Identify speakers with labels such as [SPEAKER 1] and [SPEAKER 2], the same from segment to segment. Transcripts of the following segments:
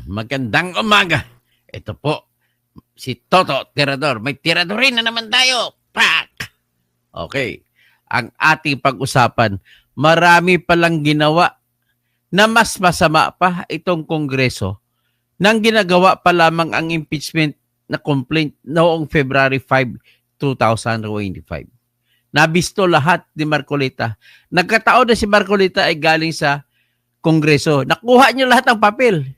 [SPEAKER 1] Magandang umaga. Ito po, si Toto Tirador. May tiradorin na naman tayo. Pak! Okay. Ang ating pag-usapan, marami palang ginawa na mas masama pa itong Kongreso nang ginagawa pa lamang ang impeachment na complaint noong February 5, 2025. Nabisto lahat ni Marcolita. Nagkataon na si Marcolita ay galing sa Kongreso. Nakuha niya lahat ng papel.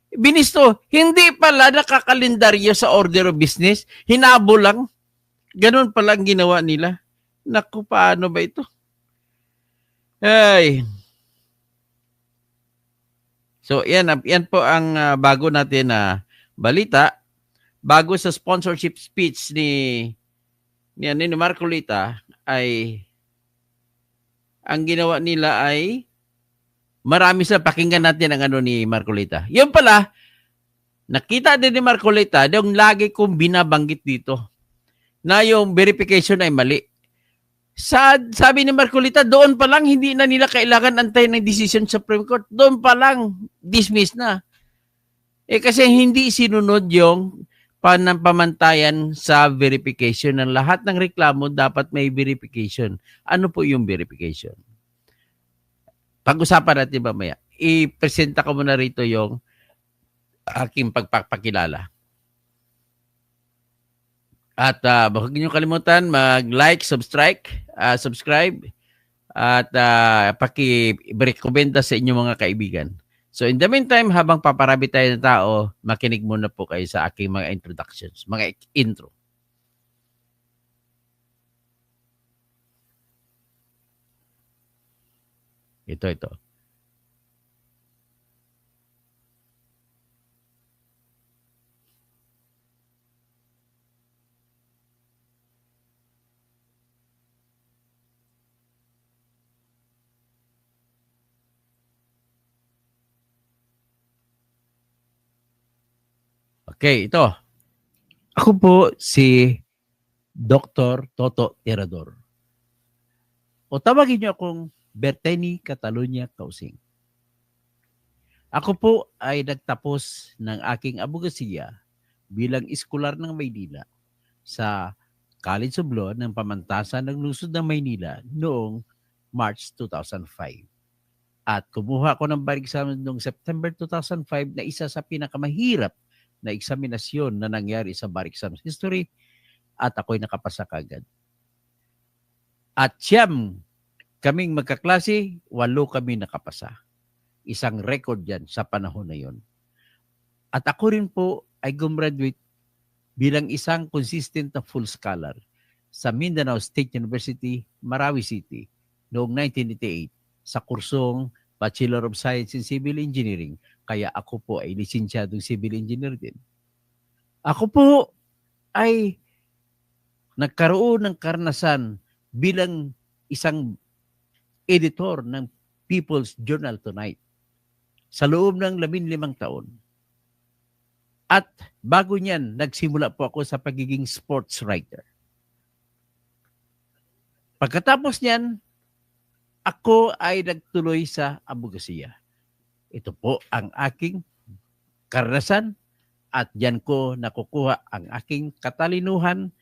[SPEAKER 1] Binisto, hindi pala nakakalendaryo sa order of business. Hinabo lang. Ganun pala ang ginawa nila. Naku, paano ba ito? Ay. So, yan po ang bago natin na balita. Bago sa sponsorship speech ni Marcolita ay ang ginawa nila ay marami sa pakinggan natin ang ano ni Marcolita. Yun pala, nakita din ni Marcolita yung lagi kong binabanggit dito na yung verification ay mali. Sabi ni Marcolita, doon pa lang hindi na nila kailangan antayin ng decision sa Supreme Court. Doon pa lang dismiss na. Kasi hindi sinunod yung panampamantayan sa verification ng lahat ng reklamo dapat may verification. Ano po yung verification? Pag-usapan natin mamaya. I-presenta ko muna rito yung aking pagpapakilala. At huwag niyo kalimutan mag-like, subscribe at paki-rekomenda sa inyong mga kaibigan. So in the meantime, habang paparami tayo ng tao, makinig muna po kayo sa aking mga introductions, mga intro. Ito. Okay, ito. Ako po si Dr. Toto Tirador. O tawagin niyo akong Berteni Catalunya Kausing. Ako po ay nagtapos ng aking abogasiya bilang iskolar ng Maynila sa College of Law ng Pamantasan ng Lungsod ng Maynila noong March 2005. At kumuha ko ng bar exam noong September 2005 na isa sa pinakamahirap na eksaminasyon na nangyari sa bar exam history at ako'y nakapasa kagad. At siyam kaming magkaklase, 8 kami nakapasa. Isang record yan sa panahon na yon. At ako rin po ay gumraduate bilang isang consistent na full scholar sa Mindanao State University, Marawi City noong 1988 sa kursong Bachelor of Science in Civil Engineering. Kaya ako po ay lisensyadong civil engineer din. Ako po ay nagkaroon ng karanasan bilang isang editor ng People's Journal Tonight sa loob ng 15 taon. At bago niyan, nagsimula po ako sa pagiging sports writer. Pagkatapos niyan, ako ay nagtuloy sa abogasiya. Ito po ang aking karanasan at diyan ko nakukuha ang aking katalinuhan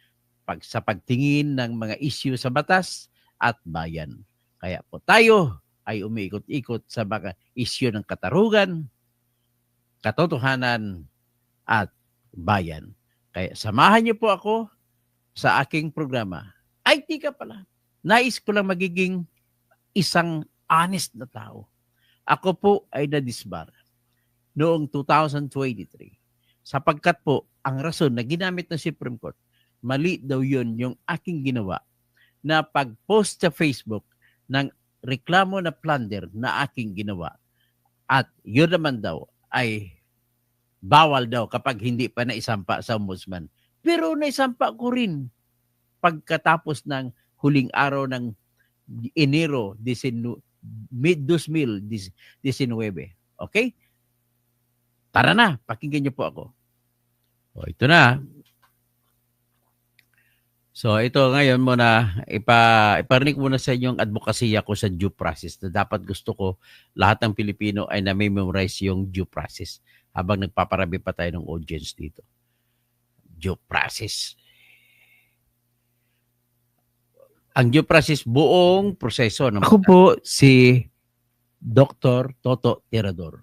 [SPEAKER 1] sa pagtingin ng mga issue sa batas at bayan. Kaya po tayo ay umiikot-ikot sa mga issue ng katarungan, katotohanan, at bayan. Kaya samahan niyo po ako sa aking programa. Ay, tika pala. Nais ko lang magiging isang honest na tao. Ako po ay nadisbar noong 2023 sapagkat po ang rason na ginamit ng Supreme Court, mali daw yun yung aking ginawa na pag-post sa Facebook ng reklamo na plunder na aking ginawa. At yun naman daw ay bawal daw kapag hindi pa naisampa sa ombudsman. Pero naisampa ko rin pagkatapos ng huling araw ng Enero 2019. Okay? Tara na, pakinggan niyo po ako. O, ito na. So ito ngayon muna, iparinig muna sa inyong advokasya ko sa due process na dapat gusto ko lahat ng Pilipino ay na-memorize yung due process habang nagpaparabi pa tayo ng audience dito. Due process. Ang due process, buong proseso. Ako po si Dr. Toto Tirador.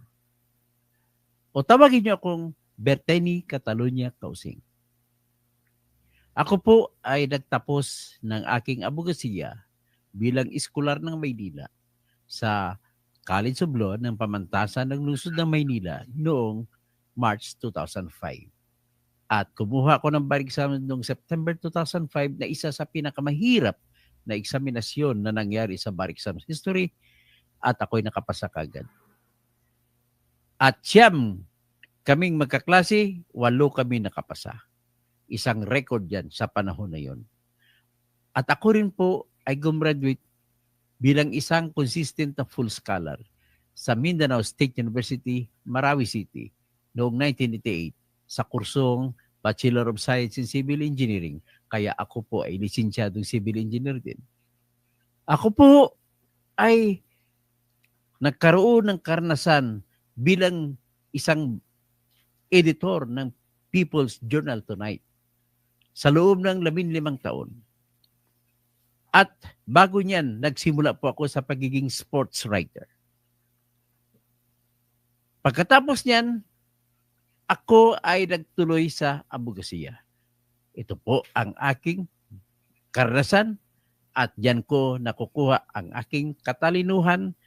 [SPEAKER 1] O tawagin niyo akong Berteni Catalunya Causing. Ako po ay nagtapos ng aking abogasiya bilang iskolar ng Maynila sa College of Law ng Pamantasan ng Lungsod ng Maynila noong March 2005. At kumuha ko ng bar exam noong September 2005 na isa sa pinakamahirap na eksaminasyon na nangyari sa bar exam history at ako'y nakapasa kagad. At siyam kaming magkaklase, 8 kami nakapasa. Isang record yan sa panahon na yon. At ako rin po ay gumraduate bilang isang consistent na full scholar sa Mindanao State University, Marawi City noong 1988 sa kursong Bachelor of Science in Civil Engineering. Kaya ako po ay lisensyadong civil engineer din. Ako po ay nagkaroon ng karanasan bilang isang editor ng People's Journal Tonight sa loob ng 15 taon. At bago niyan, nagsimula po ako sa pagiging sports writer. Pagkatapos niyan, ako ay nagtuloy sa abogasiya. Ito po ang aking karanasan at diyan ko nakukuha ang aking katalinuhan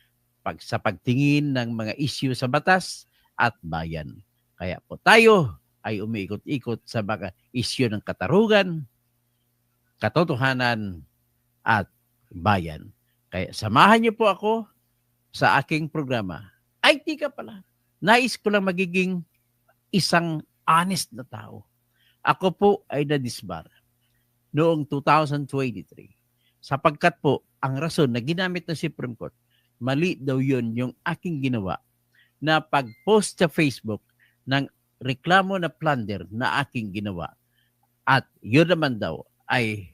[SPEAKER 1] sa pagtingin ng mga issue sa batas at bayan. Kaya po tayo ay umiikot-ikot sa mga issue ng katarungan, katotohanan, at bayan. Kaya samahan niyo po ako sa aking programa. Ay, tika pala. Nais ko lang magiging isang honest na tao. Ako po ay nadisbar noong 2023. Sapagkat po, ang rason na ginamit ng Supreme Court, mali daw yun yung aking ginawa na pag-post sa Facebook ng reklamo na plunder na aking ginawa. At yun naman daw ay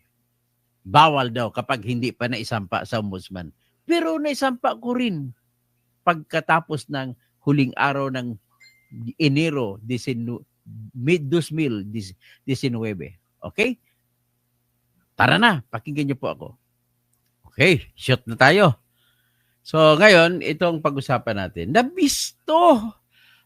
[SPEAKER 1] bawal daw kapag hindi pa naisampa sa ombudsman. Pero naisampa ko rin pagkatapos ng huling araw ng Enero 2019. Okay? Tara na, pakinggan niyo po ako. Okay, shoot na tayo. So ngayon, itong pag-usapan natin. Nabisto!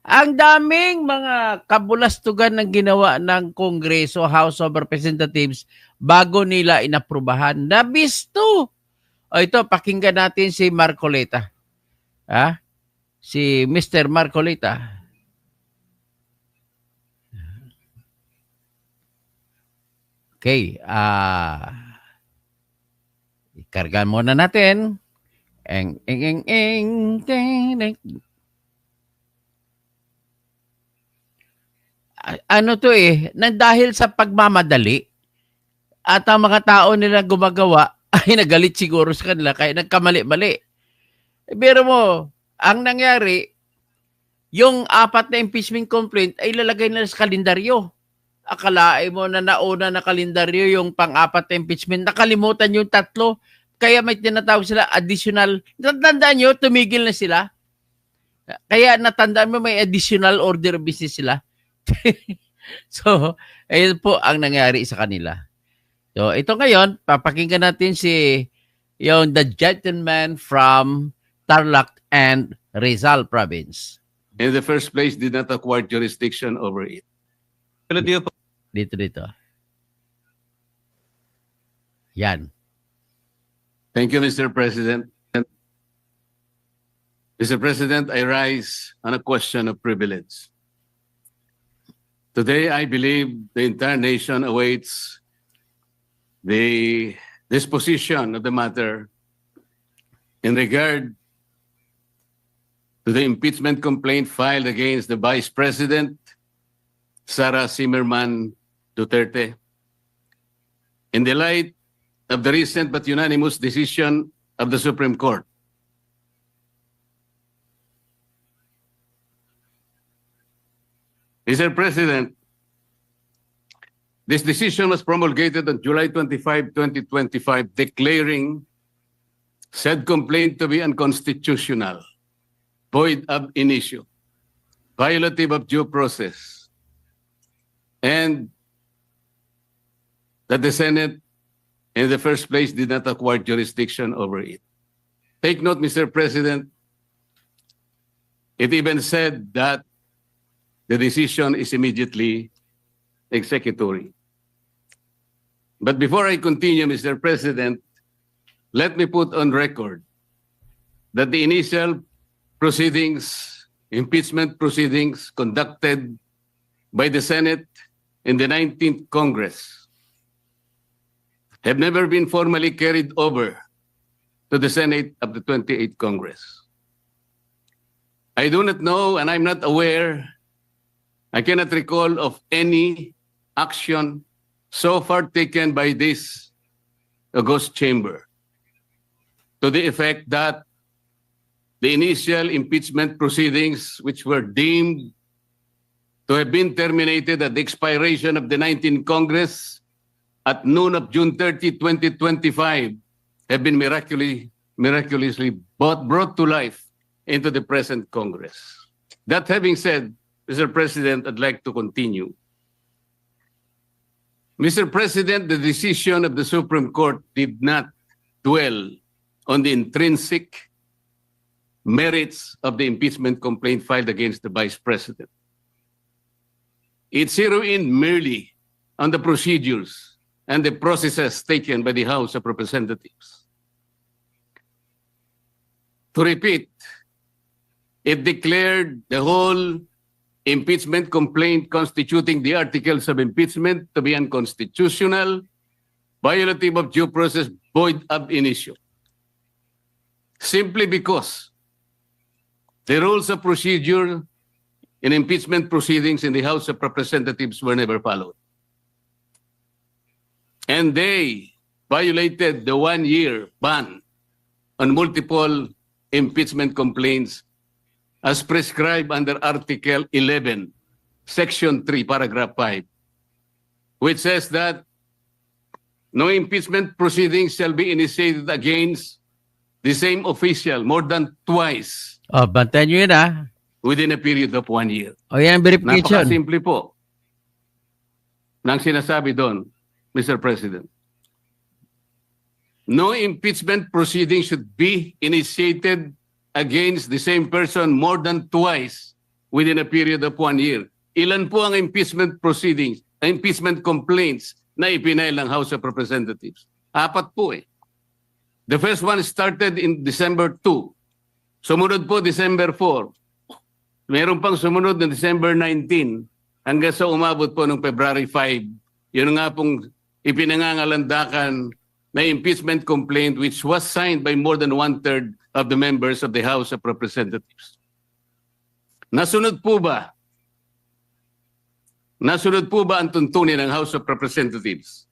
[SPEAKER 1] Ang daming mga kabulastugan ng ginawa ng Kongreso, House of Representatives bago nila inaprubahan. Nabisto! O ito, pakinggan natin si Marcoleta. Ha? Si Mr. Marcoleta. Okay. Ikargan muna natin. Ano to dahil sa pagmamadali at ang mga tao nila gumagawa ay nagalit siguro sa kanila kaya nagkamali-mali. Pero mo, ang nangyari, yung 4 na impeachment complaint ay lalagay nila sa kalendaryo. Akalain mo na nauna na kalendaryo yung pang-4 na impeachment. Nakalimutan yung 3. Kaya may tinatawag sila additional. Natandaan nyo, tumigil na sila. Kaya natandaan mo may additional order of business sila. So, ayun po ang nangyari sa kanila. So, ito ngayon, papakinggan natin yung the gentleman from Tarlac and Rizal Province.
[SPEAKER 2] In the first place, did not acquire jurisdiction over it.
[SPEAKER 1] Dito. Yan.
[SPEAKER 2] Thank you, Mr. President. Mr. President, I rise on a question of privilege. Today, I believe the entire nation awaits the disposition of the matter in regard to the impeachment complaint filed against the Vice President, Sara Zimmerman Duterte. In the light of the recent but unanimous decision of the Supreme Court, Mr. President, This decision was promulgated on July 25, 2025, declaring said complaint to be unconstitutional, void ab initio, violative of due process, and that the Senate in the first place did not acquire jurisdiction over it. Take note, Mr. President, it even said that the decision is immediately executory. But before I continue, Mr. President, let me put on record that the initial proceedings, impeachment proceedings conducted by the Senate in the 19th Congress have never been formally carried over to the Senate of the 28th Congress. I do not know, and I'm not aware, I cannot recall of any action so far taken by this august chamber to the effect that the initial impeachment proceedings, which were deemed to have been terminated at the expiration of the 19th Congress at noon of June 30, 2025, have been miraculously brought to life into the present Congress. That having said, Mr. President, I'd like to continue. Mr. President, the decision of the Supreme Court did not dwell on the intrinsic merits of the impeachment complaint filed against the Vice President. It zeroed in merely on the procedures and the processes taken by the House of Representatives. To repeat, it declared the whole impeachment complaint constituting the articles of impeachment to be unconstitutional, violative of due process, void ab initio. Simply because the rules of procedure in impeachment proceedings in the House of Representatives were never followed. And they violated the one-year ban on multiple impeachment complaints as prescribed under Article 11, Section 3, Paragraph 5, which says that no impeachment proceedings shall be initiated against the same official more than twice
[SPEAKER 1] Bantayan nyo yun
[SPEAKER 2] within a period of 1 year.
[SPEAKER 1] Yan ang verification.
[SPEAKER 2] Napakasimple po ng sinasabi doon, Mr. President. No impeachment proceeding should be initiated against the same person more than twice within a period of 1 year. Ilan po ang impeachment proceedings, impeachment complaints na ipinail ng House of Representatives? 4 po eh. The first one started in December 2. Sumunod po December 4. Meron pang sumunod na December 19 hanggang sa umabot po noong February 5. Yun nga pong ipinangangalandakan na impeachment complaint which was signed by more than 1/3 of the members of the House of Representatives. Nasunod po ba? Nasunod po ba ang tuntunin ng House of Representatives?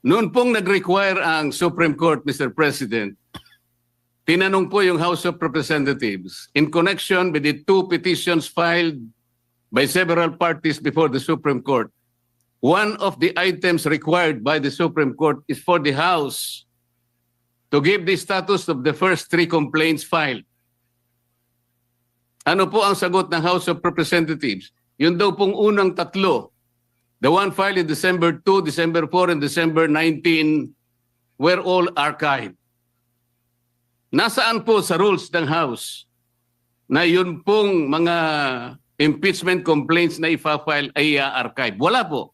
[SPEAKER 2] Noon pong nag-require ang Supreme Court, Mr. President, tinanong po yung House of Representatives in connection with the 2 petitions filed by several parties before the Supreme Court. One of the items required by the Supreme Court is for the House to give the status of the first 3 complaints filed. Ano po ang sagot ng House of Representatives? Yun daw pong unang 3, the one filed in December 2, December 4, and December 19, were all archived. Nasaan po sa rules ng House na yun pong mga impeachment complaints na ipa-file ay archive? Wala po.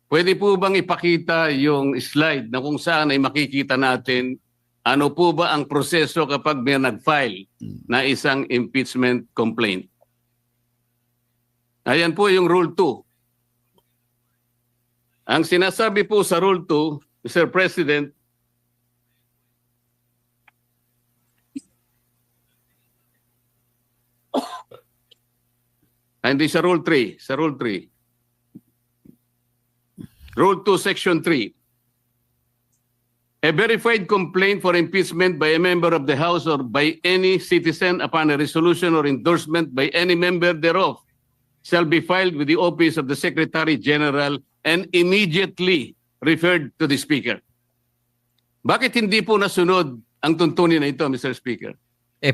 [SPEAKER 2] Pwede po bang ipakita yung slide na kung saan ay makikita natin ano po ba ang proseso kapag may nag-file na isang impeachment complaint? Ayan po yung Rule 2. Ang sinasabi po sa Rule 2, Mr. President, hindi sa Rule 3, sa Rule 3. Rule 2, Section 3. A verified complaint for impeachment by a member of the House or by any citizen upon a resolution or endorsement by any member thereof shall be filed with the office of the Secretary General and immediately referred to the Speaker. Bakit hindi po nasunod ang tuntunin na ito, Mr. Speaker?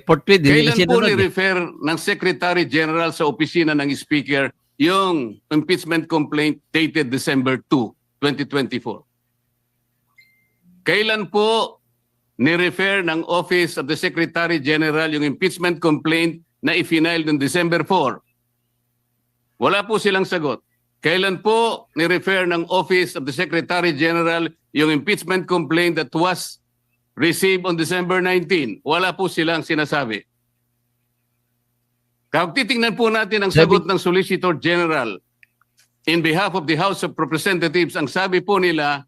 [SPEAKER 1] Portrait, hindi
[SPEAKER 2] Kailan po
[SPEAKER 1] sinunod eh.
[SPEAKER 2] ni-refer ng Secretary General sa opisina ng Speaker yung impeachment complaint dated December 2, 2024? Kailan po ni-refer ng Office of the Secretary General yung impeachment complaint na i-file noong December 4? Wala po silang sagot. Kailan po ni-refer ng Office of the Secretary General yung impeachment complaint that was received on December 19? Wala po silang sinasabi. Kapag titingnan po natin ang sagot ng Solicitor General in behalf of the House of Representatives, ang sabi po nila,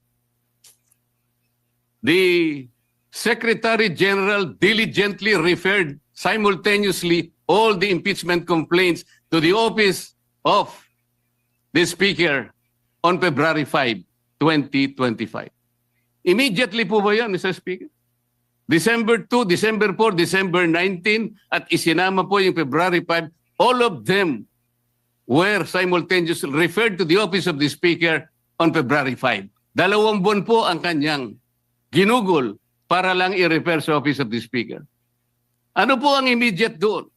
[SPEAKER 2] the Secretary General diligently referred simultaneously all the impeachment complaints to the office of the Speaker on February 5, 2025. Immediately po ba yan, Mr. Speaker? December 2, December 4, December 19, at isinama po yung February 5, all of them were simultaneously referred to the office of the Speaker on February 5. 2 buwan po ang kanyang ginugol para lang i-refer sa office of the Speaker. Ano po ang immediate doon?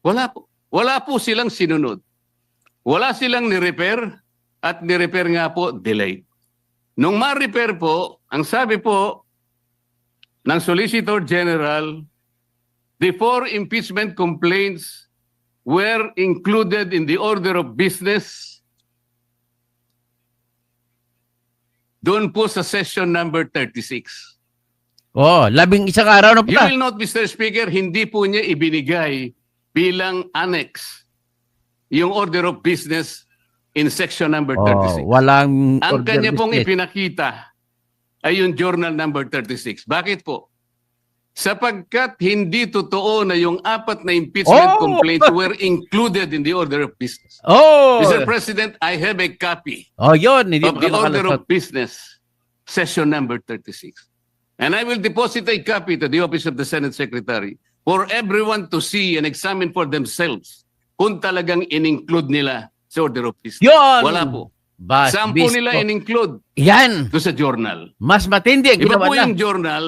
[SPEAKER 2] Wala po. Wala po silang sinunod. Wala silang ni-repair at ni-repair nga po delayed. Nung ma-repair po, ang sabi po ng Solicitor General, the 4 impeachment complaints were included in the order of business doon po sa session number 36.
[SPEAKER 1] Oh, 11 araw na
[SPEAKER 2] You
[SPEAKER 1] pala.
[SPEAKER 2] will note, Mr. Speaker, hindi po niya ibinigay bilang annex yung order of business in section number 36.
[SPEAKER 1] Walang
[SPEAKER 2] Ang
[SPEAKER 1] order
[SPEAKER 2] kanya pong
[SPEAKER 1] business.
[SPEAKER 2] ipinakita ay yung journal number 36. Bakit po? Sapagkat hindi totoo na yung 4 na impeachment complaints were included in the order of business. Mr. President, I have a copy
[SPEAKER 1] Yun. Hindi
[SPEAKER 2] of the order
[SPEAKER 1] makalusot.
[SPEAKER 2] of business, session number 36. And I will deposit a copy to the office of the Senate Secretary for everyone to see and examine for themselves kung talagang in-include nila sa order of business.
[SPEAKER 1] Yun!
[SPEAKER 2] Wala po.
[SPEAKER 1] Bas,
[SPEAKER 2] Saan po
[SPEAKER 1] bisto.
[SPEAKER 2] nila in-include?
[SPEAKER 1] Yan!
[SPEAKER 2] Ito sa journal.
[SPEAKER 1] Mas matindi ang
[SPEAKER 2] Iba
[SPEAKER 1] ginawa
[SPEAKER 2] po
[SPEAKER 1] na.
[SPEAKER 2] yung journal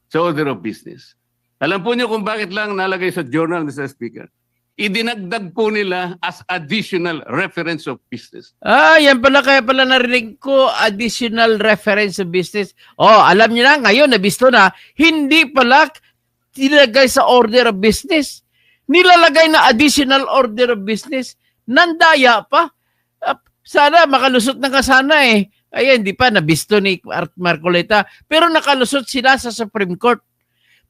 [SPEAKER 2] sa order of business. Alam po niyo kung bakit lang nalagay sa journal, Mr. Speaker? Idinagdag po nila as additional reference of business.
[SPEAKER 1] Yan pala, kaya pala narinig ko, additional reference sa business. Alam niyo na, ngayon, nabisto na, hindi pala nilagay sa order of business. Nilalagay na additional order of business. Nandaya pa. Sana, makalusot na ka sana eh. Ayan, hindi pa, nabisto ni Marcoleta. Pero nakalusot sila sa Supreme Court.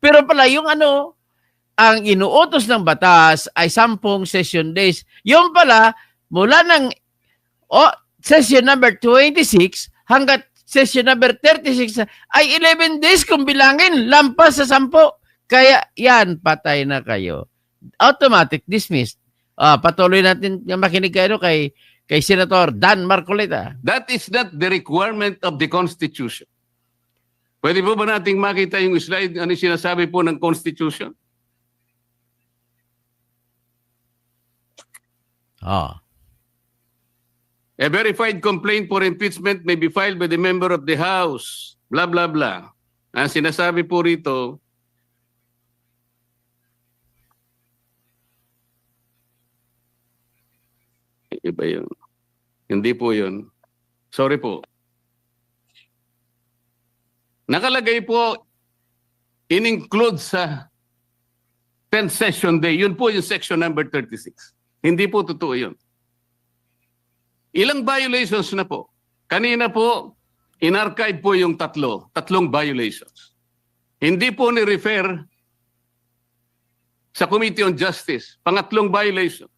[SPEAKER 1] Pero pala, yung ang inuutos ng batas ay 10 session days. Yung pala, mula ng session number 26 hanggat session number 36 ay 11 days kung bilangin, lampas sa 10. Kaya yan, patay na kayo. Automatic dismissed. Patuloy natin yung makinig kayo kay Senator Dan Marcoleta.
[SPEAKER 2] That is not the requirement of the Constitution. Pwede po ba nating makita yung slide, ano sinasabi po ng Constitution? A verified complaint for impeachment may be filed by the member of the House, blah, blah, blah. Ang sinasabi po rito, iba yun. Hindi po yun. Sorry po. Nakalagay po, in-include sa 10th session day. Yun po yung section number 36. Hindi po totoo yun. Ilang violations na po? Kanina po, in-archive po yung tatlong violations. Hindi po ni-refer sa Committee on Justice. Pangatlong violation.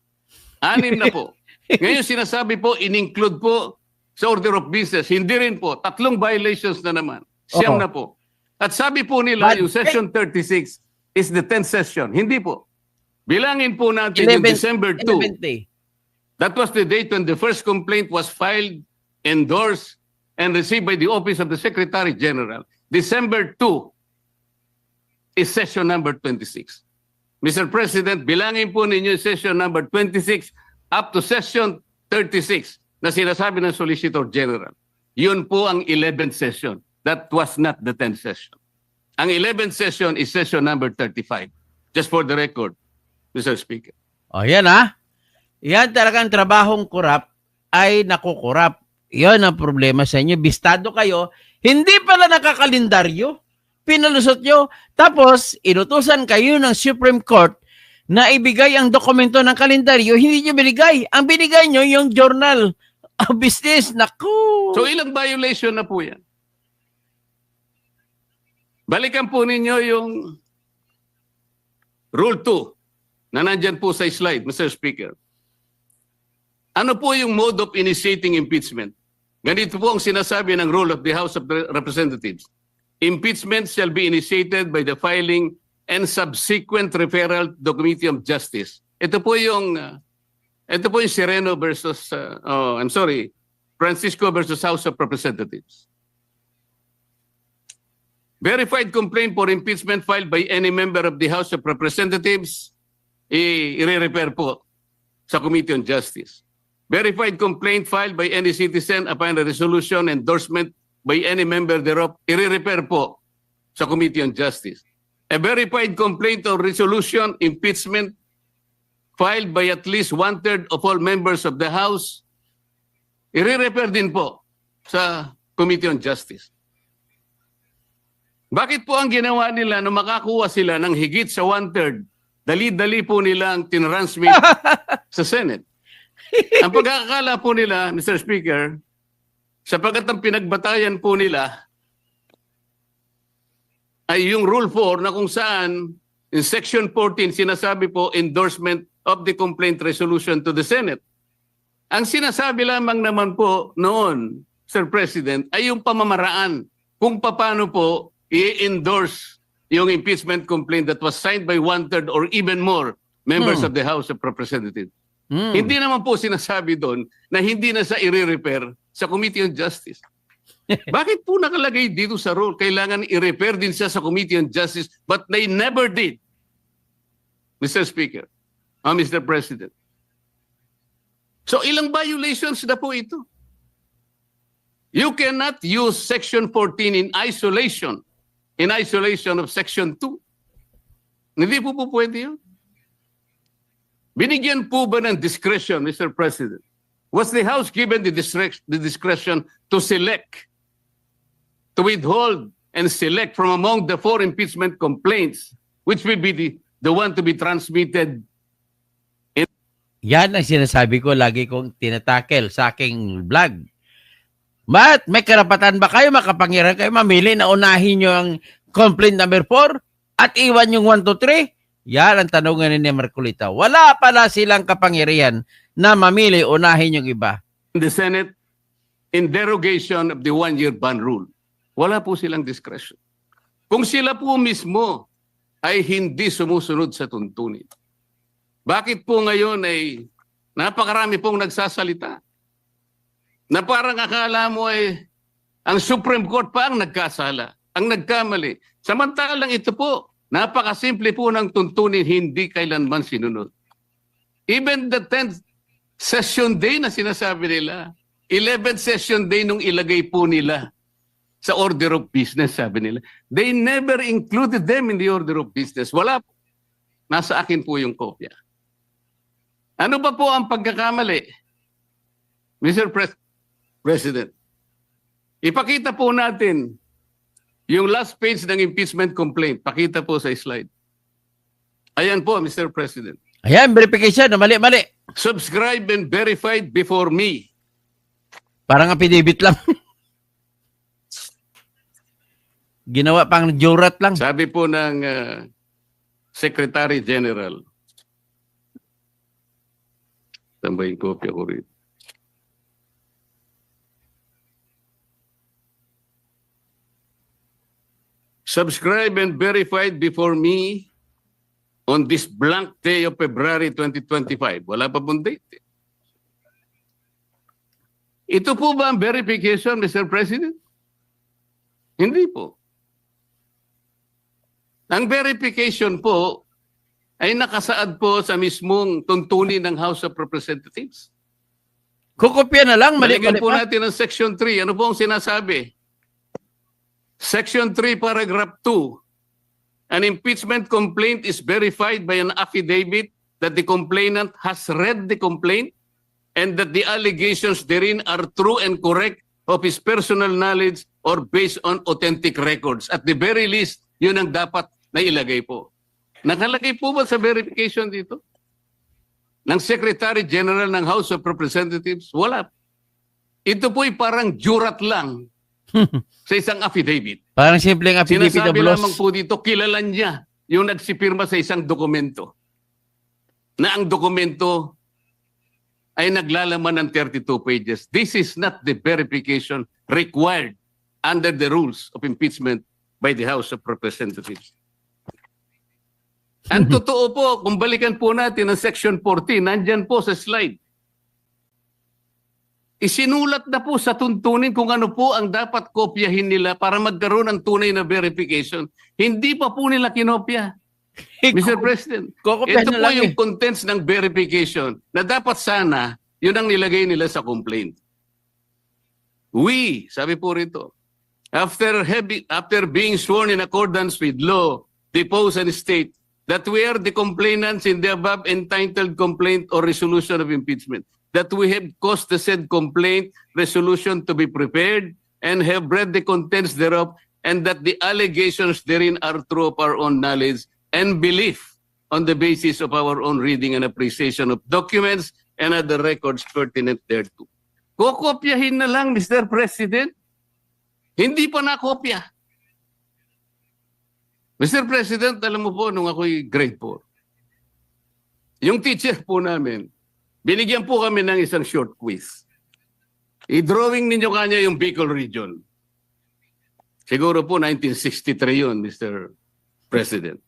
[SPEAKER 2] 6 na po. Ngayon sinasabi po, in-include po sa order of business. Hindi rin po. 3 violations na naman. 9 na po. At sabi po nila, yung session 36 is the 10th session. Hindi po. Bilangin po natin yung December 2.
[SPEAKER 1] 11th day.
[SPEAKER 2] That was the date when the first complaint was filed, endorsed, and received by the Office of the Secretary General. December 2 is session number 26. Mr. President, bilangin po ninyo yung session number 26 up to session 36 na sinasabi ng Solicitor General. Yun po ang 11th session. That was not the 10th session. Ang 11th session is session number 35. Just for the record, Mr. Speaker.
[SPEAKER 1] O yan ha. Yan talagang trabahong kurap ay nakukurap. Yan ang problema sa inyo. Bistado kayo. Hindi pala nakakalendaryo. Pinalusot nyo. Tapos, inutusan kayo ng Supreme Court na ibigay ang dokumento ng kalendaryo. Hindi nyo binigay. Ang binigay nyo yung journal of business. Naku!
[SPEAKER 2] So ilang violation na po yan? Balikan po ninyo yung Rule 2 na nandyan po sa slide, Mr. Speaker. Ano po yung mode of initiating impeachment? Ganito po ang sinasabi ng rule of the House of Representatives. Impeachment shall be initiated by the filing and subsequent referral to the Committee of Justice. Ito po yung Sereno versus, Francisco versus House of Representatives. Verified complaint for impeachment filed by any member of the House of Representatives, i-refer po sa Committee on Justice. Verified complaint filed by any citizen upon a resolution endorsement by any member thereof, i-refer po sa Committee on Justice. A verified complaint or resolution impeachment filed by at least 1/3 of all members of the House, i-refer din po sa Committee on Justice. Bakit po ang ginawa nila nung makakuha sila ng higit sa 1/3, dali-dali po nila ang tinransmit sa Senate? Ang pagkakakala po nila, Mr. Speaker, sapagkat ang pinagbatayan po nila ay yung Rule 4 na kung saan in Section 14 sinasabi po endorsement of the complaint resolution to the Senate. Ang sinasabi lamang naman po noon, Sir President, ay yung pamamaraan kung paano po i-endorse yung impeachment complaint that was signed by 1/3 or even more members of the House of Representatives. Hindi naman po sinasabi doon na hindi na sa i-refer sa Committee on Justice. Bakit po nakalagay dito sa rule? Kailangan i-refer din siya sa Committee on Justice, but they never did. Mr. Speaker, Mr. President. So ilang violations na po ito? You cannot use Section 14 in isolation of Section 2. Hindi po pwede yun. Binigyan po ba ng discretion, Mr. President? Was the House given the discretion to select, to withhold and select from among the 4 impeachment complaints, which will be the one to be transmitted?
[SPEAKER 1] Yan ang sinasabi ko, lagi kong tinatakel sa aking vlog. May karapatan ba kayo, makapangyarihan kayo, mamili na unahin nyo ang complaint number 4 at iwan yung 1, 2, 3? Yan ang tanungan ni Marcolita. Wala pala silang kapangyarihan na mamili, unahin yung iba.
[SPEAKER 2] The Senate, in derogation of the 1-year ban rule, wala po silang discretion. Kung sila po mismo ay hindi sumusunod sa tuntunin, bakit po ngayon ay napakarami pong nagsasalita? Na parang akala mo ay ang Supreme Court pa ang nagkasala, ang nagkamali. Samantalang ito po, napakasimple po ng tuntunin, hindi kailanman sinunod. Even the 10th session day na sinasabi nila, 11th session day nung ilagay po nila sa order of business, sabi nila, they never included them in the order of business. Wala po. Nasa akin po yung kopya. Ano ba po ang pagkakamali? Mr. President, ipakita po natin yung last page ng impeachment complaint. Pakita po sa slide. Ayan po, Mr. President.
[SPEAKER 1] Ayan, verification. Mali.
[SPEAKER 2] Subscribed and verified before me.
[SPEAKER 1] Parang affidavit lang. Ginawa pang jurat lang.
[SPEAKER 2] Sabi po ng Secretary General. Tambayin kopya ko rin. Subscribed and verified before me on this blank day of February 2025. Wala pa pong date. Ito po ba ang verification, Mr. President? Hindi po. Ang verification po ay nakasaad po sa mismong tuntunin ng House of Representatives.
[SPEAKER 1] Kukopya na lang,
[SPEAKER 2] Balikan
[SPEAKER 1] mali-mali
[SPEAKER 2] po
[SPEAKER 1] pa.
[SPEAKER 2] natin ang Section 3. Ano po ang sinasabi? Section 3, Paragraph 2. An impeachment complaint is verified by an affidavit that the complainant has read the complaint and that the allegations therein are true and correct of his personal knowledge or based on authentic records. At the very least, yun ang dapat na ilagay po. Nakalagay po ba sa verification dito? Ng Secretary General ng House of Representatives? Wala. Ito po'y parang jurat lang sa isang affidavit.
[SPEAKER 1] Parang simpleng affidavit of
[SPEAKER 2] Sinasabi
[SPEAKER 1] loss.
[SPEAKER 2] lamang po dito, kilala niya yung nagsipirma sa isang dokumento. Na ang dokumento ay naglalaman ng 32 pages. This is not the verification required under the rules of impeachment by the House of Representatives. Ang totoo po, kung balikan po natin ang Section 14, nandyan po sa slide. Isinulat na po sa tuntunin kung ano po ang dapat kopyahin nila para magkaroon ng tunay na verification. Hindi pa po nila kinopya. Mr. President,
[SPEAKER 1] Kokopyahin
[SPEAKER 2] ito
[SPEAKER 1] na
[SPEAKER 2] po
[SPEAKER 1] lang
[SPEAKER 2] yung
[SPEAKER 1] eh.
[SPEAKER 2] contents ng verification na dapat sana yun ang nilagay nila sa complaint. We, sabi po rito, after being sworn in accordance with law, depose and state that we are the complainants in the above entitled complaint or resolution of impeachment, that we have caused the said complaint resolution to be prepared and have read the contents thereof, and that the allegations therein are true of our own knowledge and belief on the basis of our own reading and appreciation of documents and other records pertinent thereto. Kokopyahin na lang, Mr. President. Hindi pa nakopya. Mr. President, alam mo po, nung ako'y grade 4, yung teacher po namin, binigyan po kami ng isang short quiz. I-drawing ninyo kanya yung Bicol region. Siguro po 1963 yun, Mr. President.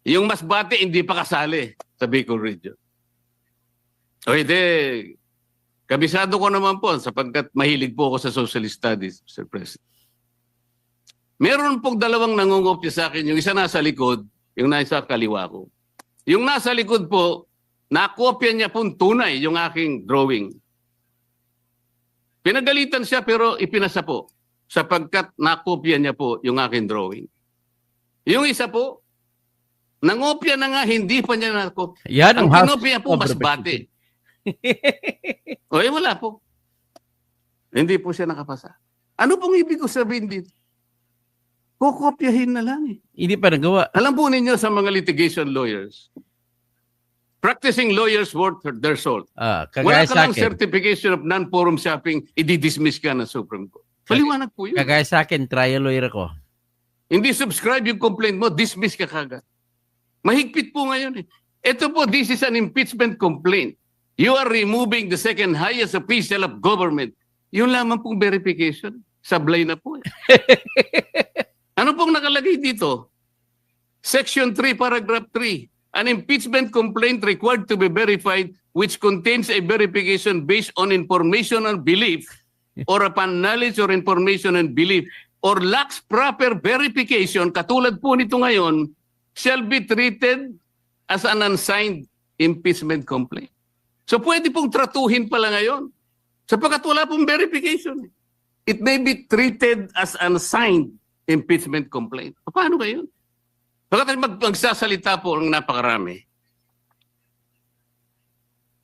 [SPEAKER 2] Yung Masbate, hindi pa kasali sa Bicol region. O hindi, kabisado ko naman po sapagkat mahilig po ako sa social studies, Mr. President. Meron pong dalawang nangungopya sa akin. Yung isa nasa likod, yung nasa kaliwa ko. Yung nasa likod po, nakopya niya pong tunay yung aking drawing. Pinagalitan siya pero ipinasa po sapagkat nakopya niya po yung aking drawing. Yung isa po, nangopya na nga, hindi pa niya nakopya.
[SPEAKER 1] Yan
[SPEAKER 2] Ang
[SPEAKER 1] ang House
[SPEAKER 2] kinopya po,
[SPEAKER 1] of
[SPEAKER 2] Masbate. O wala po. Hindi po siya nakapasa. Ano pong ibig ko sabihin dito? Kukopyahin na lang eh.
[SPEAKER 1] Hindi pa nagawa.
[SPEAKER 2] Alam po ninyo sa mga litigation lawyers, practicing lawyers worth their salt.
[SPEAKER 1] Ah,
[SPEAKER 2] Wala
[SPEAKER 1] kagaya
[SPEAKER 2] ka
[SPEAKER 1] sa
[SPEAKER 2] lang
[SPEAKER 1] akin.
[SPEAKER 2] certification of non-forum shopping, i-dismiss ka ng Supreme Court. Paliwanag po yun.
[SPEAKER 1] Kagaya sa akin, trial lawyer ako.
[SPEAKER 2] Hindi subscribe yung complaint mo, dismiss ka kagad. Mahigpit po ngayon eh. Ito po, this is an impeachment complaint. You are removing the second highest official of government. Yun lamang pong verification. Sablay na po eh. Ano pong nakalagay dito? Section 3, Paragraph 3. An impeachment complaint required to be verified which contains a verification based on information and belief or upon knowledge or information and belief or lacks proper verification, katulad po nito ngayon, shall be treated as an unsigned impeachment complaint. So pwede pong tratuhin pala ngayon sapagkat wala pong verification. It may be treated as unsigned impeachment complaint. Paano ba yun? Pagkat magsasalita po ang napakarami.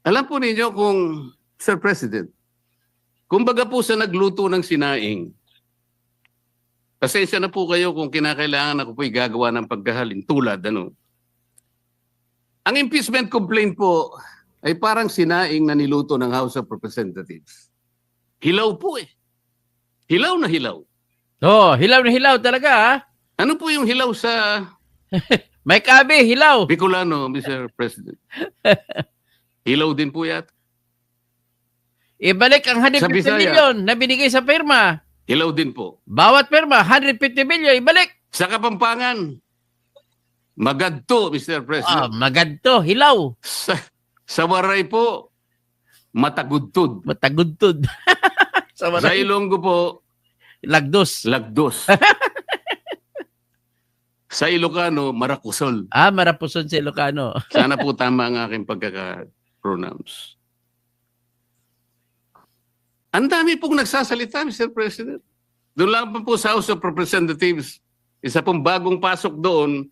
[SPEAKER 2] Alam po ninyo kung, Sir President, kumbaga po sa nagluto ng sinaing, pasensya na po kayo kung kinakailangan ako po'y gagawa ng pagkahalin tulad, ano. Ang impeachment complaint po ay parang sinaing na niluto ng House of Representatives. Hilaw po eh. Hilaw na hilaw.
[SPEAKER 1] Oh, hilaw na hilaw talaga ha.
[SPEAKER 2] Ano po yung hilaw sa
[SPEAKER 1] May kabe, hilaw.
[SPEAKER 2] Bicolano, Mr. President? Hilaw din po yata.
[SPEAKER 1] Ibalik ang 150
[SPEAKER 2] Sa Bisaya.
[SPEAKER 1] million na binigay sa firma.
[SPEAKER 2] Hilaw din po.
[SPEAKER 1] Bawat firma, 150 million, ibalik.
[SPEAKER 2] Sa Kapampangan, magadto, Mr.
[SPEAKER 1] Ah,
[SPEAKER 2] President.
[SPEAKER 1] magadto, hilaw.
[SPEAKER 2] Sa Waray po, matagudtod.
[SPEAKER 1] Matagudtod.
[SPEAKER 2] Sa
[SPEAKER 1] sa Maray,
[SPEAKER 2] Ilonggo po,
[SPEAKER 1] lagdos.
[SPEAKER 2] lagdos. Sa Ilocano, Marakusol.
[SPEAKER 1] Marapuson si Ilocano.
[SPEAKER 2] Sana po tama ang aking pagkaka-pronounce. Ang dami pong nagsasalita, Mr. President. Doon lang po sa House of Representatives, isa pong bagong pasok doon.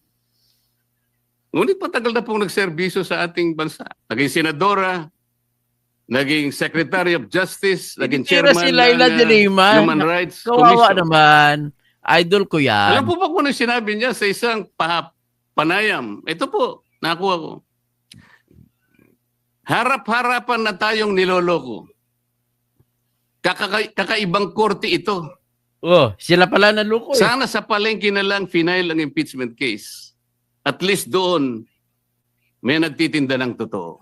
[SPEAKER 2] Ngunit patagal na pong nagserbisyo sa ating bansa. Naging senadora, naging Secretary of Justice, naging
[SPEAKER 1] Tira
[SPEAKER 2] chairman
[SPEAKER 1] si Laila
[SPEAKER 2] ng
[SPEAKER 1] de Lima.
[SPEAKER 2] Human Rights
[SPEAKER 1] Kawawa
[SPEAKER 2] Commission.
[SPEAKER 1] naman. Idol ko yan.
[SPEAKER 2] Alam po ba kung ano sinabi niya sa isang panayam? Ito po, nakuha ko. Harap-harapan na tayong niloloko. Kakaibang korte ito.
[SPEAKER 1] Sila pala naluko eh.
[SPEAKER 2] Sana sa palengke na lang final ang impeachment case. At least doon, may nagtitinda ng totoo.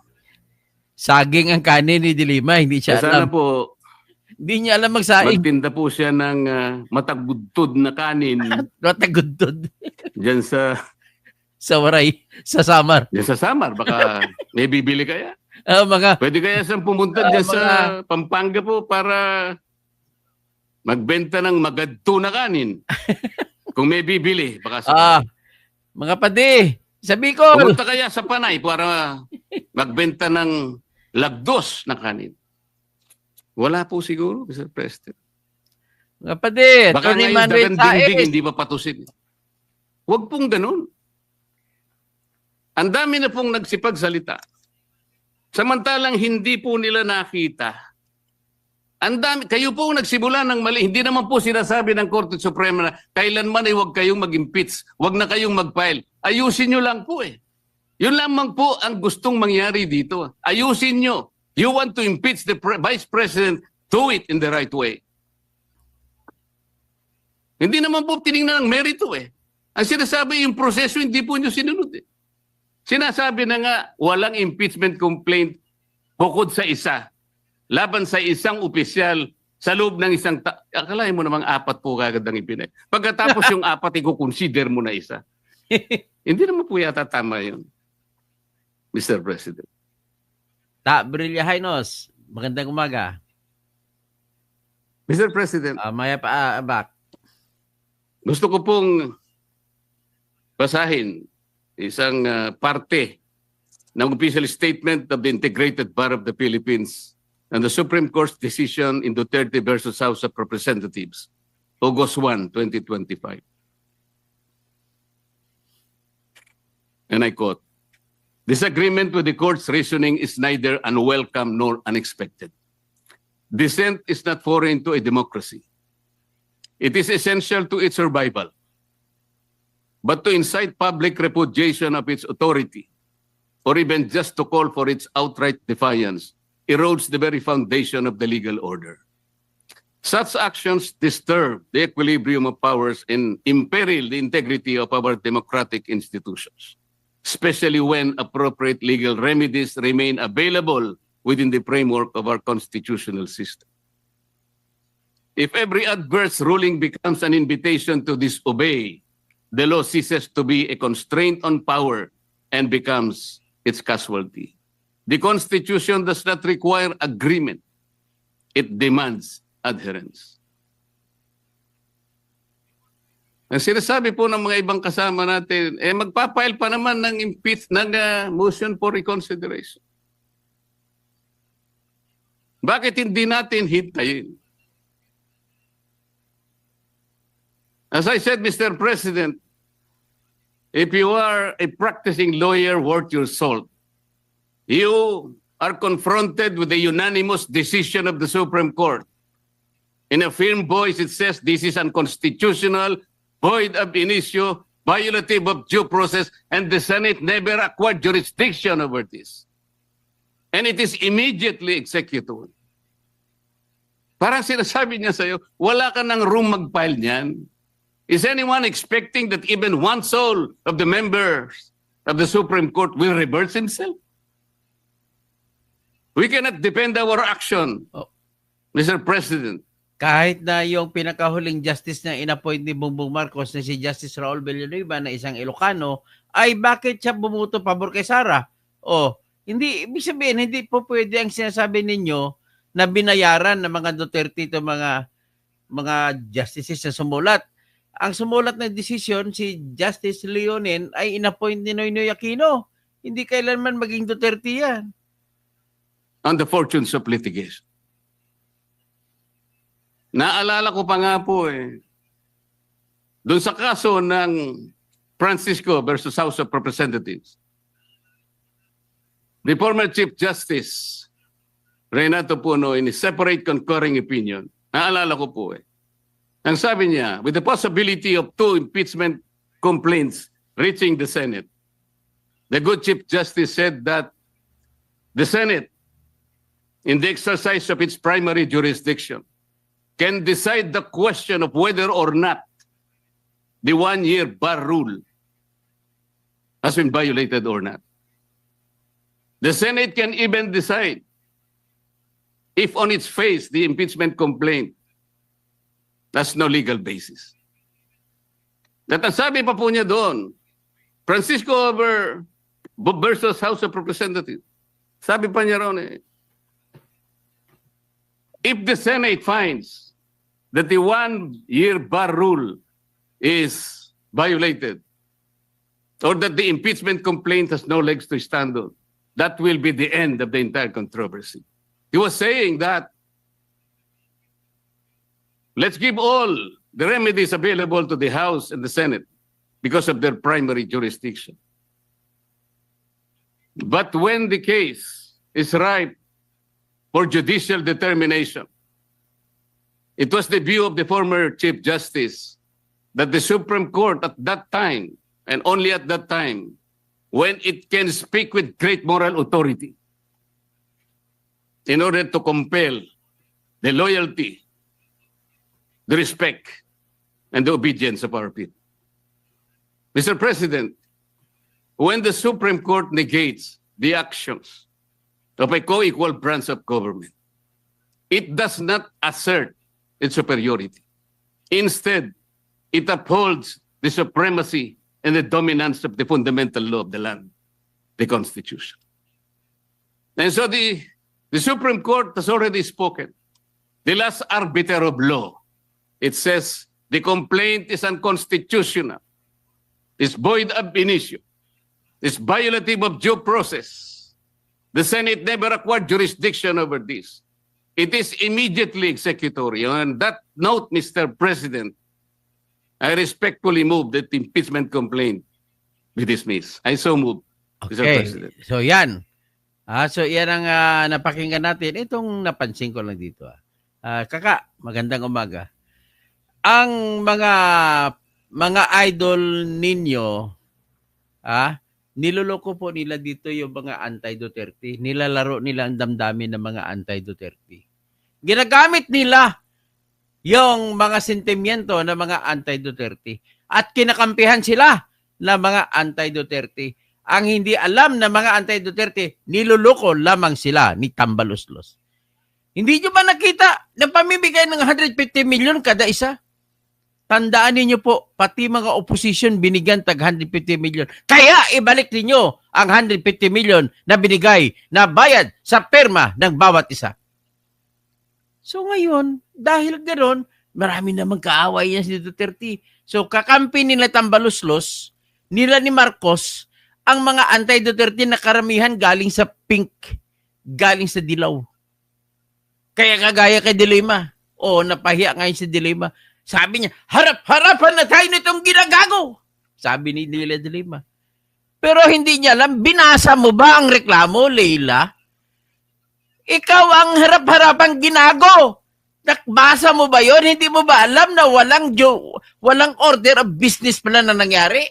[SPEAKER 1] Saging ang kanin ni De Lima, hindi siya
[SPEAKER 2] Sana
[SPEAKER 1] alam.
[SPEAKER 2] po,
[SPEAKER 1] Hindi niya alam magsaing.
[SPEAKER 2] magtinda po siya ng matagudtod na kanin
[SPEAKER 1] Matagudtod.
[SPEAKER 2] dyan sa
[SPEAKER 1] Waray, sa Samar.
[SPEAKER 2] Samar. Baka may bibili kaya.
[SPEAKER 1] Mga
[SPEAKER 2] Pwede kaya siyang pumunta dyan sa Pampanga po para magbenta ng magadto na kanin. Kung may bibili. Baka
[SPEAKER 1] mga padi, sa Bicol.
[SPEAKER 2] pumunta kaya sa Panay para magbenta ng lagdos na kanin. Wala po siguro, Mr. President.
[SPEAKER 1] Mga padi,
[SPEAKER 2] Baka
[SPEAKER 1] Tony
[SPEAKER 2] ngayon
[SPEAKER 1] Manuel
[SPEAKER 2] daganding
[SPEAKER 1] Saez.
[SPEAKER 2] hindi pa patusin. Huwag pong ganun. Ang dami na pong nagsipagsalita. Samantalang hindi po nila nakita. Ang dami, kayo po nagsimula ng mali. Hindi naman po sinasabi ng Korte Suprema na kailanman ay huwag kayong mag-impeach, huwag na kayong mag-file. Ayusin nyo lang po eh. Yun lamang po ang gustong mangyari dito. Ayusin nyo. You want to impeach the Vice President, do it in the right way. Hindi naman po tinignan ng merito eh. Ang sinasabi yung proseso, hindi po nyo sinunod eh. Sinasabi na nga, walang impeachment complaint bukod sa isa. Laban sa isang opisyal sa loob ng isang akalain mo namang 4 po kagad ang ipinay. Pagkatapos yung 4, i-consider mo na isa. Hindi naman po yata tama yun, Mr. President.
[SPEAKER 1] Brilla Hainos, magandang umaga.
[SPEAKER 2] Mr. President,
[SPEAKER 1] Maya pa, back.
[SPEAKER 2] gusto ko pong basahin isang parte ng official statement of the Integrated Bar of the Philippines and the Supreme Court's decision in Duterte versus House of Representatives, August 1, 2025. And I quote, "Disagreement with the court's reasoning is neither unwelcome nor unexpected. Dissent is not foreign to a democracy. It is essential to its survival. But to incite public repudiation of its authority, or even just to call for its outright defiance, erodes the very foundation of the legal order. Such actions disturb the equilibrium of powers and imperil the integrity of our democratic institutions, especially when appropriate legal remedies remain available within the framework of our constitutional system. If every adverse ruling becomes an invitation to disobey, the law ceases to be a constraint on power and becomes its casualty. The Constitution does not require agreement. It demands adherence." Ang sinasabi po ng mga ibang kasama natin, magpapile pa naman ng motion for reconsideration. Bakit hindi natin hintayin? As I said, Mr. President, if you are a practicing lawyer worth your salt, you are confronted with the unanimous decision of the Supreme Court. In a firm voice, it says this is unconstitutional, void ab initio, violative of due process, and the Senate never acquired jurisdiction over this. And it is immediately executed. Parang sinasabi niya sa'yo, wala ka ng room mag-file niyan. Is anyone expecting that even one soul of the members of the Supreme Court will reverse himself? We cannot defend our action, Mr. President.
[SPEAKER 1] Kahit na yung pinakahuling justice na inappoint ni Bongbong Marcos na si Justice Raul Villanueva na isang Ilocano, ay bakit siya bumuto pabor kay Sara? Hindi, ibig sabihin, hindi po pwede ang sinasabi ninyo na binayaran ng mga Duterte ito mga justices na sumulat. ang sumulat ng desisyon, si Justice Leonen, ay inappoint ni Noynoy Aquino. Hindi kailanman maging Duterte yan.
[SPEAKER 2] On the fortunes of litigation. Naalala ko pa nga po doon sa kaso ng Francisco versus House of Representatives. The former Chief Justice Renato Puno, in his separate concurring opinion, naalala ko po ang sabi niya, with the possibility of 2 impeachment complaints reaching the Senate, the good Chief Justice said that the Senate, in the exercise of its primary jurisdiction, can decide the question of whether or not the 1-year bar rule has been violated or not. The Senate can even decide if on its face the impeachment complaint has no legal basis. At ang sabi pa po niya doon, Francisco versus House of Representatives, sabi pa niya ron if the Senate finds that the 1-year bar rule is violated or that the impeachment complaint has no legs to stand on, that will be the end of the entire controversy. He was saying that let's give all the remedies available to the House and the Senate because of their primary jurisdiction. But when the case is ripe for judicial determination, it was the view of the former Chief Justice that the Supreme Court at that time, and only at that time, when it can speak with great moral authority in order to compel the loyalty, the respect, and the obedience of our people. Mr. President, when the Supreme Court negates the actions of a co-equal branch of government, it does not assert its superiority. Instead, it upholds the supremacy and the dominance of the fundamental law of the land, the Constitution. And so the Supreme Court has already spoken. The last arbiter of law, it says the complaint is unconstitutional, is void ab initio, is violative of due process. The Senate never acquired jurisdiction over this. It is immediately executory. On that note, Mr. President, I respectfully move that the impeachment complaint be dismissed. I so move, Mr. President.
[SPEAKER 1] So yan. So yan ang napakinggan natin. Itong napansin ko lang dito. Kaka, magandang umaga. Ang mga idol ninyo, niloloko po nila dito yung mga anti-Duterte. Nilalaro nila ang damdamin ng mga anti-Duterte. Ginagamit nila yung mga sentimiento ng mga anti-Duterte. At kinakampihan sila ng mga anti-Duterte. Ang hindi alam ng mga anti-Duterte, niloloko lamang sila ni Tambaluslos. Hindi nyo ba nakita na pamimigay ng 150 million kada isa? Tandaan niyo po, pati mga opposition binigyan tag 150 million. Kaya ibalik niyo ang 150 million na binigay na bayad sa perma ng bawat isa. So ngayon, dahil ganoon, marami namang kaaway yan si Duterte. So kakampi nila Tambaluslos, nila ni Marcos, ang mga anti-Duterte na karamihan galing sa pink, galing sa dilaw. Kaya kagaya kay Dilima. Napahiya ngayon si Dilima. Sabi niya, harap-harapan na tayo nitong ginagago. Sabi ni Leila de Lima. Pero hindi niya alam, binasa mo ba ang reklamo, Leila? Ikaw ang harap-harapang ginago. Nakbasa mo ba yon? Hindi mo ba alam na walang order of business pala na nangyari?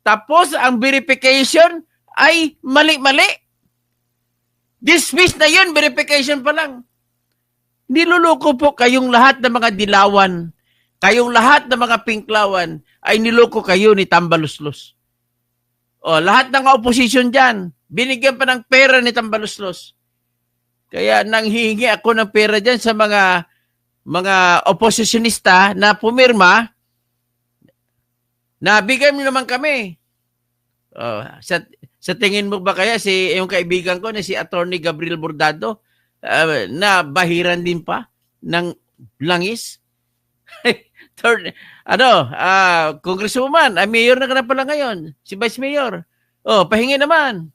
[SPEAKER 1] Tapos, ang verification ay mali-mali. Dismiss na yun, verification pa lang. Niloloko po kayong lahat ng mga dilawan, kayong lahat ng mga pinklawan, ay niloko kayo ni Tambaluslos. Lahat ng opposition dyan, binigyan pa ng pera ni Tambaluslos. Kaya nanghihingi ako ng pera dyan sa mga oppositionista na pumirma, na bigay mo naman kami. Sa tingin mo ba kaya yung kaibigan ko na si Attorney Gabriel Bordado, na bahiran din pa ng langis? Congresswoman, mayor na ka na pala ngayon. Si Vice Mayor. Oh, pahingi naman.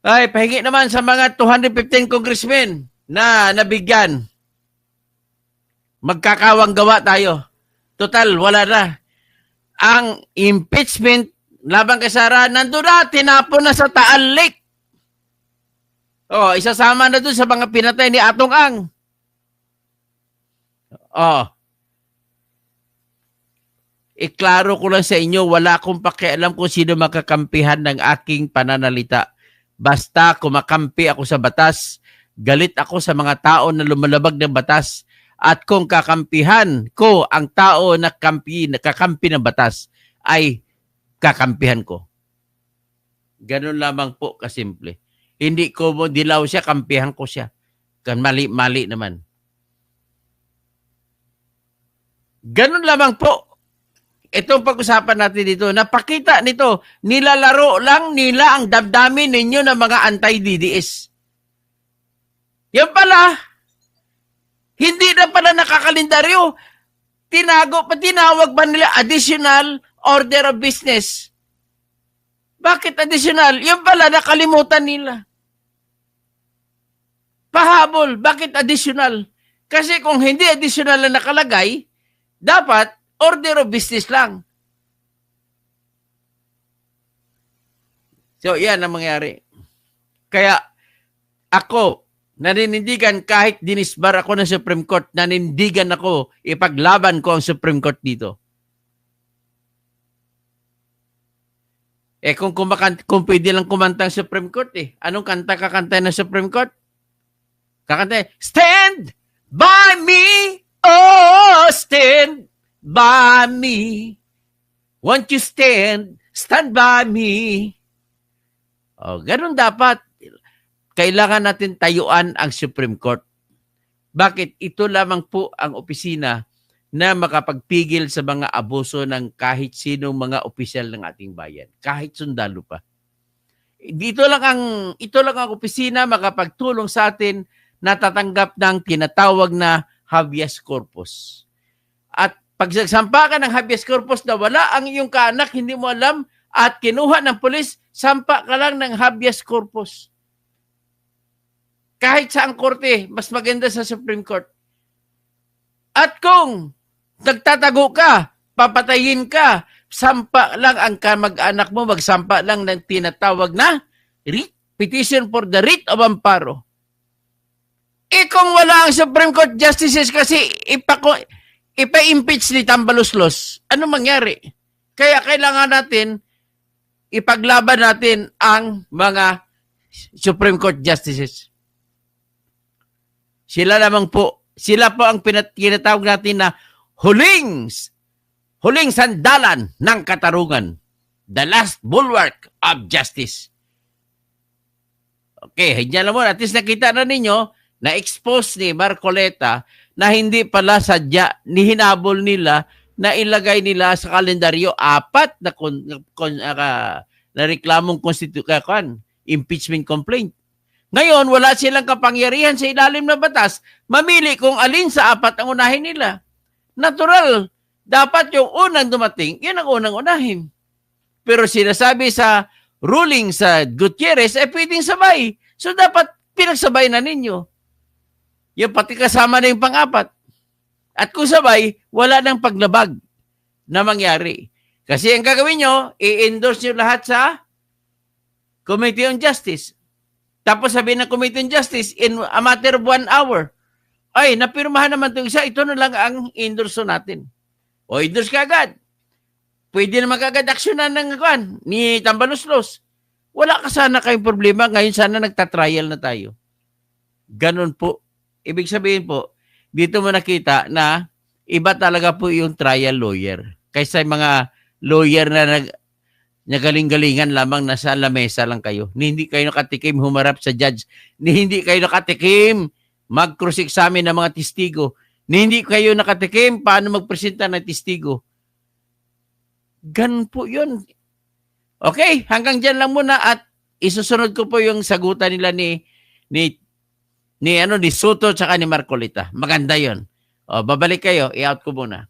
[SPEAKER 1] Ay, pahingi naman sa mga 215 congressmen na nabigyan. Magkakawang gawa tayo. Total, wala na. Ang impeachment laban kay Sara, nandun na, tinapon na sa Taal Lake. Oh, isasama na dun sa mga pinatay ni Atong Ang. Oh. Iklaro ko lang sa inyo, wala akong pakialam kung sino makakampihan ng aking pananalita. Basta kumakampi ako sa batas, galit ako sa mga tao na lumalabag ng batas, at kung kakampihan ko ang tao na kakampi ng batas, ay kakampihan ko. Ganun lamang po kasimple. Hindi ko mo dilaw siya, kampihan ko siya. Mali naman. Ganun lamang po. Itong pag-usapan natin dito, napakita nito, nilalaro lang nila ang damdamin ninyo ng mga anti-DDS. Yan pala, hindi na pala nakakalendaryo. Tinawag ba nila additional order of business? Bakit additional? Yan pala, nakalimutan nila. Pahabol, bakit additional? Kasi kung hindi additional na nakalagay, dapat order of business lang. So, yan ang mangyari. Kaya, ako, naninindigan kahit dinisbar ako ng Supreme Court, nanindigan ako, ipaglaban ko ang Supreme Court dito. Kung pwede lang kumanta ang Supreme Court, anong kanta kakanta ng Supreme Court? Kakanta, stand by me, oh, stand by me. Won't you stand by me. Oh, ganun dapat. Kailangan natin tayuan ang Supreme Court. Bakit? Ito lamang po ang opisina na makapagpigil sa mga abuso ng kahit sinong mga opisyal ng ating bayan. Kahit sundalo pa. Ito lang ang opisina makapagtulong sa atin na tatanggap ng tinatawag na habeas corpus. At pag nagsampa ka ng habeas corpus na wala ang iyong kaanak, hindi mo alam, at kinuha ng pulis, sampa ka lang ng habeas corpus. Kahit sa ang korte, mas maganda sa Supreme Court. At kung nagtatago ka, papatayin ka, sampa lang ang kamag-anak mo, magsampa lang ng tinatawag na petition for the writ of amparo. Kung wala ang Supreme Court justices kasi ipa-impeach ni Tambaloslos, ano mangyari? Kaya kailangan natin ipaglaban natin ang mga Supreme Court justices. Sila po ang tinatawag natin na huling sandalan ng katarungan. The last bulwark of justice. Okay, hinyan lang mo. At least nakita na ninyo, na-expose ni Marcoleta na hindi pala sadya, hinabol nila na ilagay nila sa kalendaryo 4 na reklamong impeachment complaint. Ngayon, wala silang kapangyarihan sa ilalim ng batas, mamili kung alin sa 4 ang unahin nila. Natural, dapat yung unang dumating, yun ang unang unahin. Pero sinasabi sa ruling sa Gutierrez, pwedeng sabay. So dapat pinagsabay na ninyo. Yung pati kasama na yung pang-4. At kung sabay, wala nang paglabag na mangyari. Kasi ang gagawin nyo, i-endorse nyo lahat sa Committee on Justice. Tapos sabihin ng Committee on Justice, in a matter of 1 hour, ay, napirmahan naman itong isa, ito na lang ang endorse natin. O endorse ka agad. Pwede naman kagad aksyonan ni Tambaloslos. Wala ka sana kayong problema, ngayon sana nagtatrial na tayo. Ganon po. Ibig sabihin po, dito mo nakita na iba talaga po yung trial lawyer. Kaysa mga lawyer na nagaling-galingan lamang nasa lamesa lang kayo. Hindi kayo nakatikim humarap sa judge. Hindi kayo nakatikim mag-cross-examine ng mga testigo. Hindi kayo nakatikim paano magpresenta ng testigo. Ganun po yun. Okay, hanggang dyan lang muna at isusunod ko po yung sagutan nila ni Soto tsaka ni Marcoleta. Maganda yon. Babalik kayo. I-out ko muna.